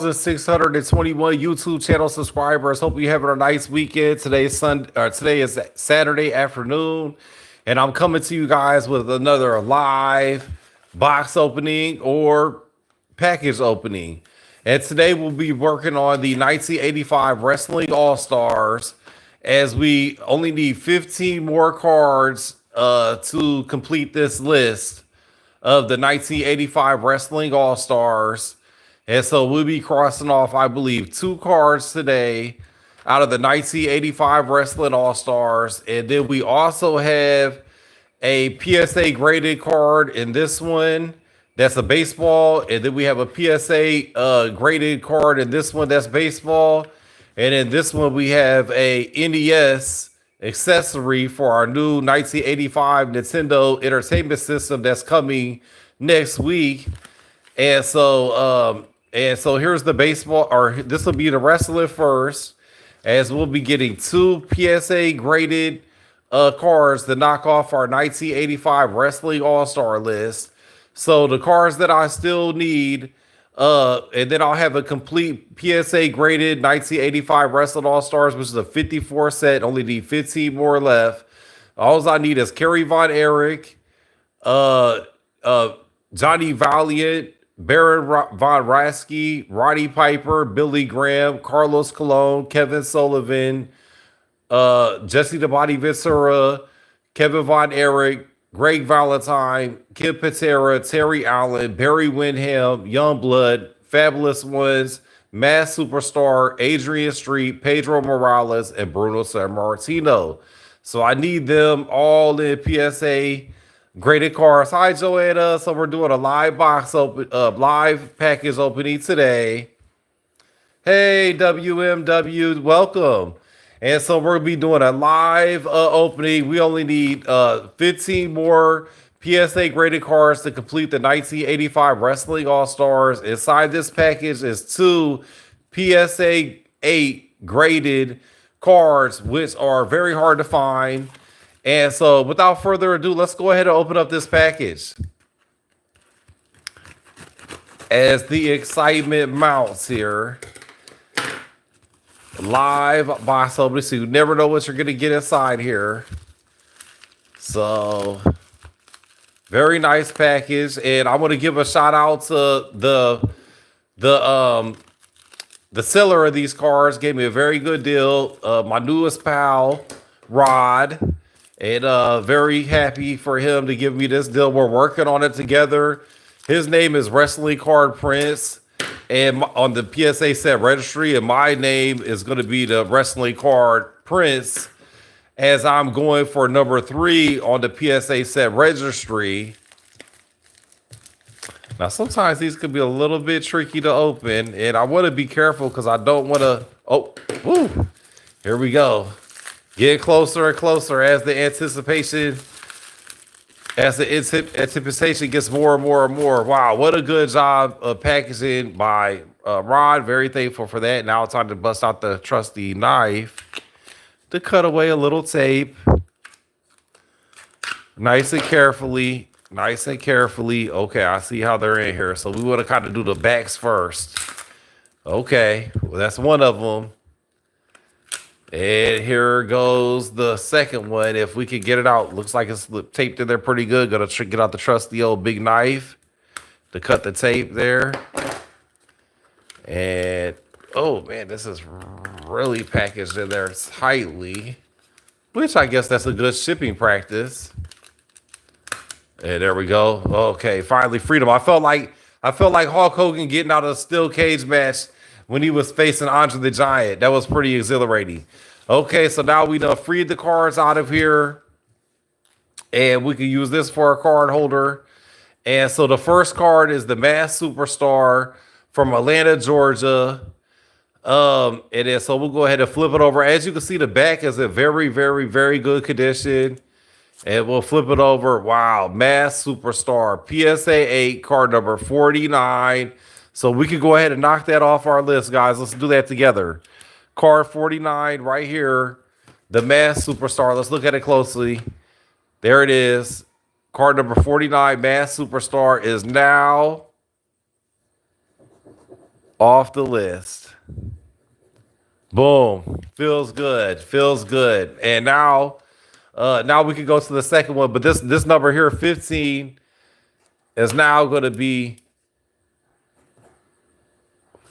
621 YouTube channel subscribers. Hope you're having a nice weekend. Today is Saturday afternoon, and I'm coming to you guys with another live box opening or package opening. And today we'll be working on the 1985 Wrestling All Stars, as we only need 15 more cards to complete this list of the 1985 Wrestling All Stars. And so we'll be crossing off, I believe, two cards today out of the 1985 Wrestling All Stars. And then we also have a PSA graded card in this one. That's a baseball. And then we have a PSA graded card in this one. That's baseball. And in this one, we have a NES accessory for our new 1985 Nintendo Entertainment System that's coming next week. And so here's the baseball, or this will be the wrestling first, as we'll be getting two PSA graded cards to knock off our 1985 Wrestling All-Star list. So the cards that I still need, and then I'll have a complete PSA graded 1985 Wrestling All-Stars, which is a 54 set, only need 15 more left. All I need is Kerry Von Erich, Johnny Valiant, Baron Von Raschke, Roddy Piper, Billy Graham, Carlos Colon, Kevin Sullivan, Jesse the Body Ventura, Kevin Von Erich, Greg Valentine, Kim Patera, Terry Allen, Barry Windham, Youngblood, Fabulous Ones, Mass Superstar, Adrian Street, Pedro Morales, and Bruno Sammartino. So I need them all in PSA graded cards. Hi, Joanna. So we're doing a live live package opening today. Hey, WMW, welcome. And so we're gonna be doing a live opening. We only need 15 more PSA graded cards to complete the 1985 Wrestling All Stars. Inside this package is two PSA 8 graded cards, which are very hard to find. And so without further ado, let's go ahead and open up this package as the excitement mounts here. Live box opening, so you never know what you're going to get inside here. So very nice package. And I want to give a shout out to the seller of these cards. Gave me a very good deal. My newest pal, Rod. And very happy for him to give me this deal. We're working on it together. His name is Wrestling Card Prince, and on the PSA set registry, and my name is going to be the Wrestling Card Prince, as I'm going for number 3 on the PSA set registry. Now, sometimes these could be a little bit tricky to open, and I want to be careful because I don't want to. Oh, woo! Here we go. Get closer and closer as the anticipation gets more and more and more. Wow, what a good job of packaging by Rod. Very thankful for that. Now it's time to bust out the trusty knife to cut away a little tape. Nice and carefully. Nice and carefully. Okay, I see how they're in here. So we want to kind of do the backs first. Okay, well, that's one of them. And here goes the second one. If we can get it out, looks like it's taped in there pretty good. Gonna get out the trusty old big knife to cut the tape there. And oh man, this is really packaged in there tightly, which I guess that's a good shipping practice. And there we go. Okay, finally freedom. I felt like Hulk Hogan getting out of a steel cage match when he was facing Andre the Giant. That was pretty exhilarating. Okay, so now we done freed the cards out of here, and we can use this for a card holder. And so the first card is the Mass Superstar from Atlanta, Georgia. So we'll go ahead and flip it over. As you can see, the back is in very, very, very good condition. And we'll flip it over. Wow, Mass Superstar, PSA 8, card number 49. So we can go ahead and knock that off our list, guys. Let's do that together. Card 49 right here, the Mass Superstar. Let's look at it closely. There it is. Card number 49, Mass Superstar, is now Off the list. Boom. Feels good. Feels good. And now we can go to the second one. But this number here, 15, is now going to be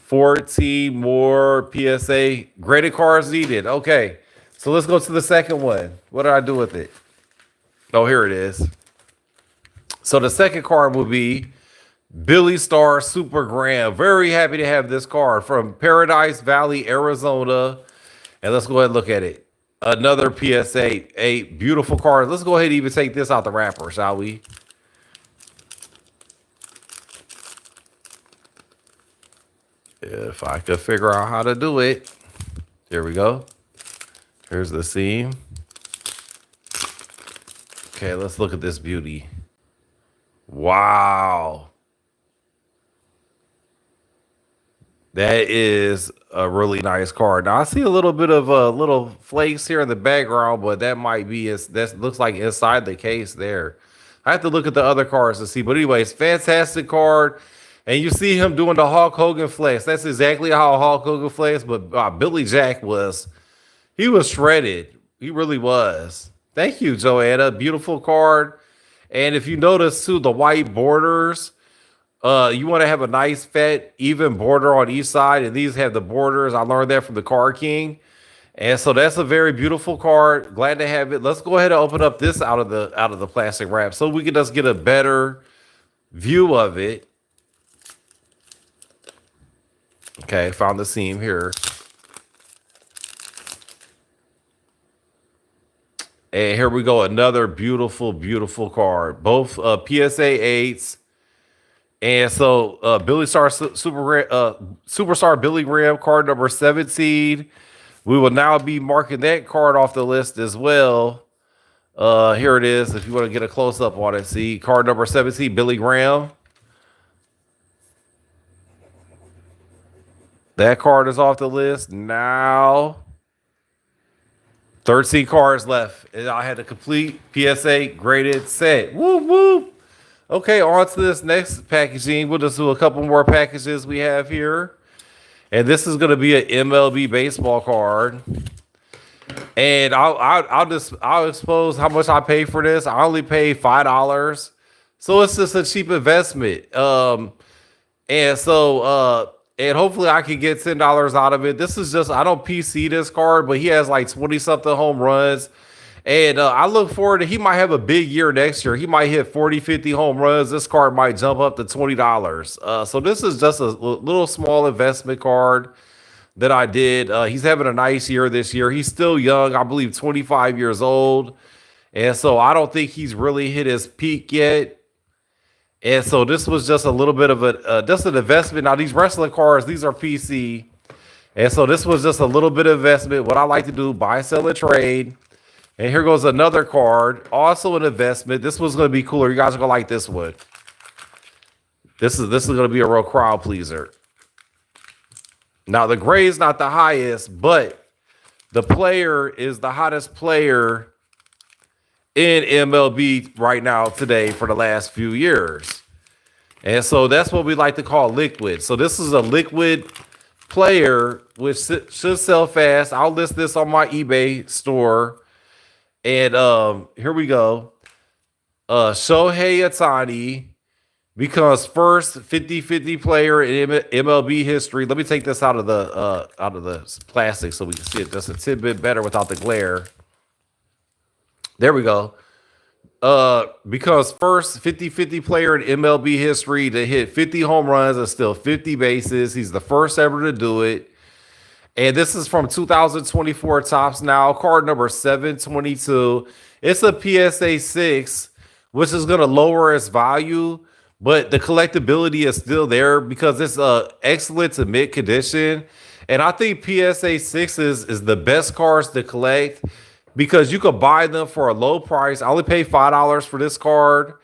14 more PSA graded cards needed. Okay. So let's go to the second one. What did I do with it? Oh, here it is. So the second card will be Billy Star Super Graham. Very happy to have this card from Paradise Valley, Arizona. And let's go ahead and look at it. Another PSA, a beautiful card. Let's go ahead and even take this out the wrapper, shall we? If I could figure out how to do it. Here we go. Here's the seam. Okay, let's look at this beauty. Wow. That is a really nice card. Now I see a little bit of little flakes here in the background, but that might be that looks like inside the case there. I have to look at the other cards to see. But anyways, fantastic card. And you see him doing the Hulk Hogan flex. That's exactly how Hulk Hogan flex. But Billy Jack he was shredded. He really was. Thank you, Joanna. Beautiful card. And if you notice too, the white borders, you want to have a nice fat even border on each side, and these have the borders. I learned that from the Card King, and so that's a very beautiful card. Glad to have it. Let's go ahead and open up this out of the plastic wrap so we can just get a better view of it. Okay, found the seam here. And here we go, another beautiful, beautiful card. Both PSA 8s. And so Billy Star Superstar Billy Graham, card number 17. We will now be marking that card off the list as well. Here it is. If you want to get a close-up on it, see card number 17, Billy Graham. That card is off the list. Now 13 cards left. And I had a complete PSA graded set. Woo woo. Okay, on to this next packaging. We'll just do a couple more packages we have here. And this is going to be an MLB baseball card. And I'll expose how much I paid for this. I only paid $5. So it's just a cheap investment. And hopefully I can get $10 out of it. This is just, I don't PC this card, but he has like 20 something home runs. And I look forward to, he might have a big year next year. He might hit 40, 50 home runs. This card might jump up to $20. So this is just a little small investment card that I did. He's having a nice year this year. He's still young, I believe 25 years old. And so I don't think he's really hit his peak yet. And so this was just a little bit of just an investment. Now these wrestling cards, these are PC. And so this was just a little bit of investment. What I like to do, buy, sell, and trade. And here goes another card, also an investment. This one's going to be cooler. You guys are going to like this one. This is going to be a real crowd pleaser. Now the gray is not the highest, but the player is the hottest player in MLB right now today for the last few years. And so that's what we like to call liquid. So this is a liquid player, which should sell fast. I'll list this on my eBay store. And here we go. Shohei Ohtani becomes first 50-50 player in MLB history. Let me take this out of the plastic so we can see it just a tidbit better without the glare. There we go. Becomes first 50-50 player in MLB history to hit 50 home runs and steal 50 bases. He's the first ever to do it. And this is from 2024 Topps Now, card number 722. It's a PSA 6, which is going to lower its value, but the collectability is still there because it's excellent to mid condition. And I think PSA 6 is the best cards to collect because you could buy them for a low price. I only paid $5 for this card.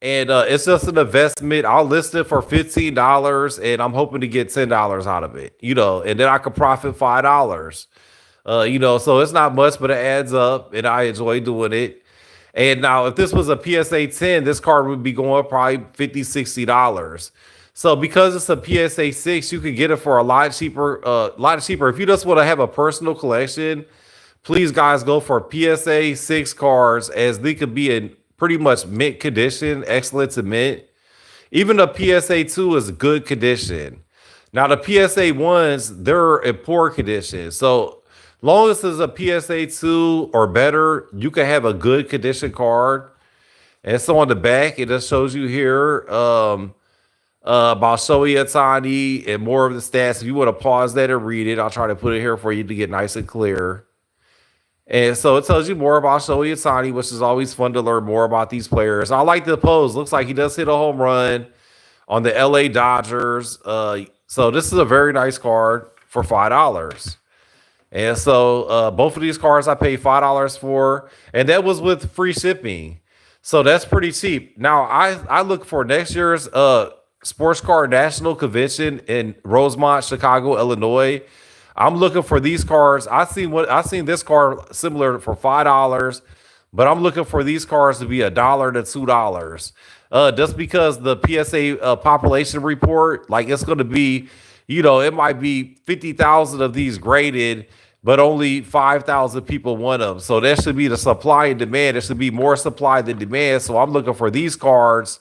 And it's just an investment. I'll list it for $15, and I'm hoping to get $10 out of it, and then I could profit $5, so it's not much, but it adds up, and I enjoy doing it. And now, if this was a PSA 10, this card would be going probably $50, $60. So because it's a PSA 6, you can get it for a lot cheaper. Lot cheaper. If you just want to have a personal collection, please guys go for PSA 6 cards, as they could be in pretty much mint condition, excellent to mint. Even the PSA 2 is good condition. Now the PSA 1s, they're in poor condition. So long as it's a PSA 2 or better, you can have a good condition card. And so on the back, it just shows you here about Shohei Ohtani and more of the stats. If you want to pause that and read it, I'll try to put it here for you to get nice and clear. And so it tells you more about Shohei Ohtani, which is always fun to learn more about these players. I like the pose. Looks like he does hit a home run on the LA Dodgers. So this is a very nice card for $5. And so both of these cards I paid $5 for, and that was with free shipping. So that's pretty cheap. Now I look for next year's Sports Card National Convention in Rosemont, Chicago, Illinois. I'm looking for these cards. I seen this card similar for $5, but I'm looking for these cards to be $1 to $2. Just because the PSA population report, like it's going to be, it might be 50,000 of these graded, but only 5,000 people want them. So there should be the supply and demand. There should be more supply than demand. So I'm looking for these cards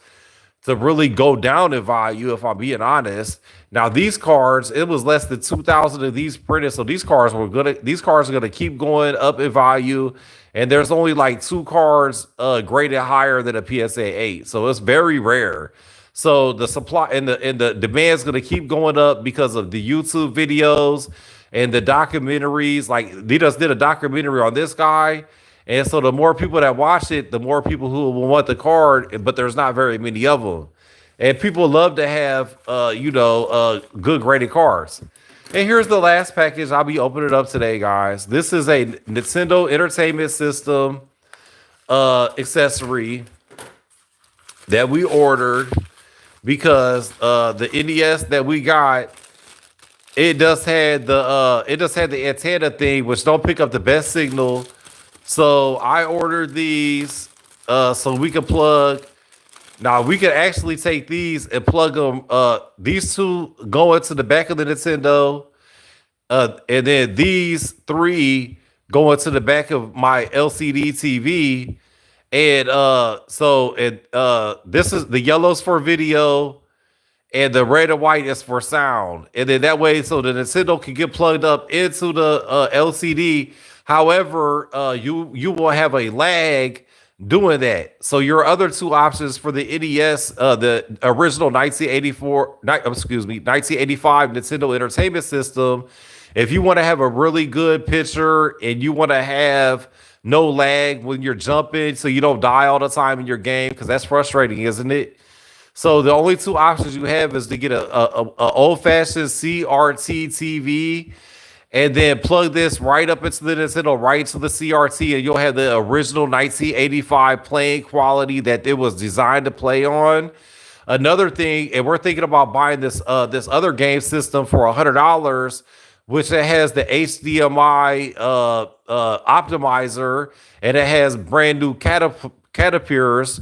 to really go down in value, if I'm being honest. Now these cards, it was less than 2,000 of these printed, so these cards are gonna keep going up in value. And there's only like two cards graded higher than a PSA 8, so it's very rare. So the supply and the demand is gonna keep going up because of the YouTube videos and the documentaries. Like they just did a documentary on this guy. And so the more people that watch it, the more people who will want the card, but there's not very many of them. And people love to have, good graded cards. And here's the last package. I'll be opening it up today, guys. This is a Nintendo Entertainment System accessory that we ordered because the NES that we got, it just had the antenna thing, which don't pick up the best signal. So I ordered these so we could plug. Now we could actually take these and plug them. These two go into the back of the Nintendo, and then these three go into the back of my LCD TV. And this is the yellows for video, and the red and white is for sound. And then that way, so the Nintendo can get plugged up into the LCD. However, you will have a lag doing that. So your other two options for the NES, the original 1985 Nintendo Entertainment System, if you want to have a really good picture and you want to have no lag when you're jumping, so you don't die all the time in your game, because that's frustrating, isn't it? So the only two options you have is to get a old-fashioned CRT TV and then plug this right up into the Nintendo, right to the CRT, and you'll have the original 1985 playing quality that it was designed to play on. Another thing, and we're thinking about buying this other game system for $100, which it has the HDMI optimizer, and it has brand new caterpillars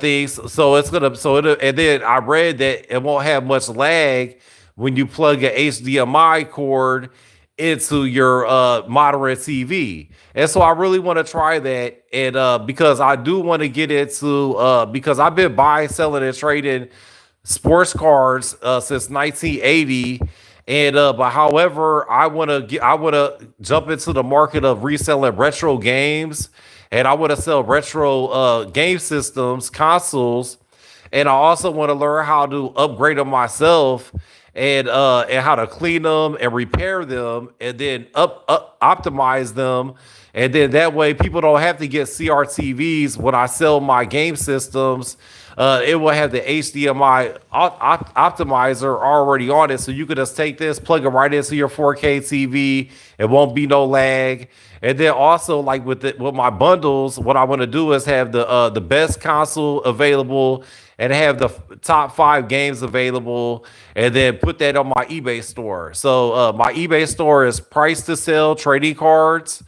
things. So it's gonna and then I read that it won't have much lag when you plug an HDMI cord into your modern TV. And so I really want to try that. And because I do want to get into because I've been buying, selling, and trading sports cards since 1980. And but however, I want to jump into the market of reselling retro games, and I want to sell retro game systems, consoles, and I also want to learn how to upgrade them myself, and how to clean them and repair them, and then optimize them, and then that way people don't have to get CRTVs when I sell my game systems. It will have the HDMI optimizer already on it, so you can just take this, plug it right into your 4K TV. It won't be no lag. And then also, like with my bundles, what I want to do is have the best console available and have the top 5 games available, and then put that on my eBay store. So my eBay store is price to sell trading cards.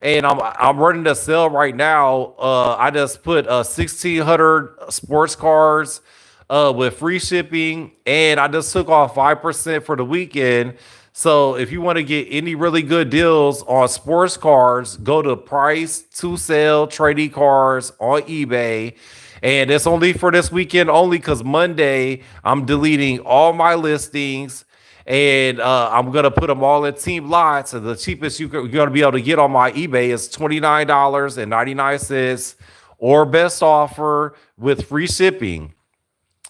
And I'm running a sale right now. I just put 1,600 sports cards with free shipping, and I just took off 5% for the weekend. So if you want to get any really good deals on sports cars, go to Price to Sell Trading Cars on eBay. And it's only for this weekend only because Monday I'm deleting all my listings, and I'm gonna put them all in team lots. And the cheapest you're gonna be able to get on my eBay is $29.99 or best offer with free shipping.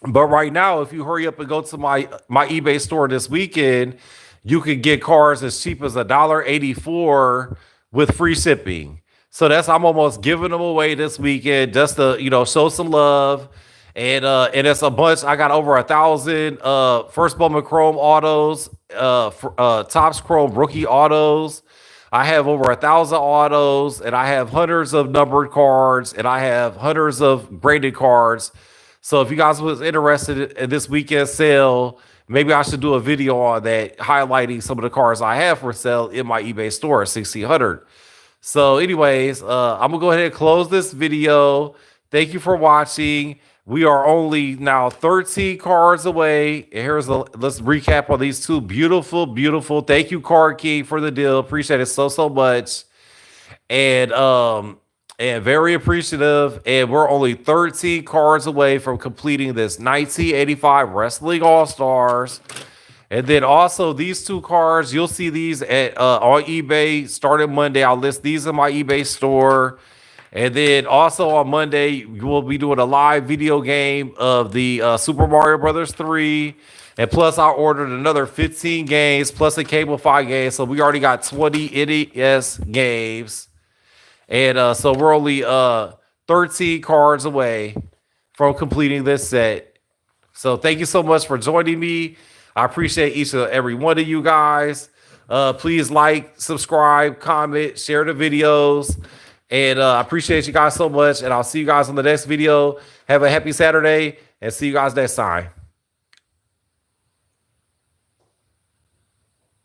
But right now, if you hurry up and go to my eBay store this weekend, you can get cars as cheap as $1.84 with free shipping. So I'm almost giving them away this weekend just to show some love. And it's a bunch. I got over 1,000 first Bowman Chrome autos, Topps Chrome rookie autos. I have over 1,000 autos, and I have hundreds of numbered cards, and I have hundreds of graded cards. So if you guys was interested in this weekend sale, maybe I should do a video on that, highlighting some of the cars I have for sale in my eBay store at 1,600. So anyways, I'm gonna go ahead and close this video. Thank you for watching. We are only now 13 cards away. And let's recap on these two beautiful. Thank you, Card King, for the deal. Appreciate it so much. And very appreciative. And we're only 13 cards away from completing this 1985 Wrestling All-Stars. And then also these two cards, you'll see these on eBay starting Monday. I'll list these in my eBay store. And then also on Monday, we'll be doing a live video game of the Super Mario Brothers 3. And plus, I ordered another 15 games plus a Cable 5 game. So we already got 20 NES games. And so we're only 13 cards away from completing this set. So thank you so much for joining me. I appreciate each and every one of you guys. Please like, subscribe, comment, share the videos. And I appreciate you guys so much. And I'll see you guys on the next video. Have a happy Saturday and see you guys next time.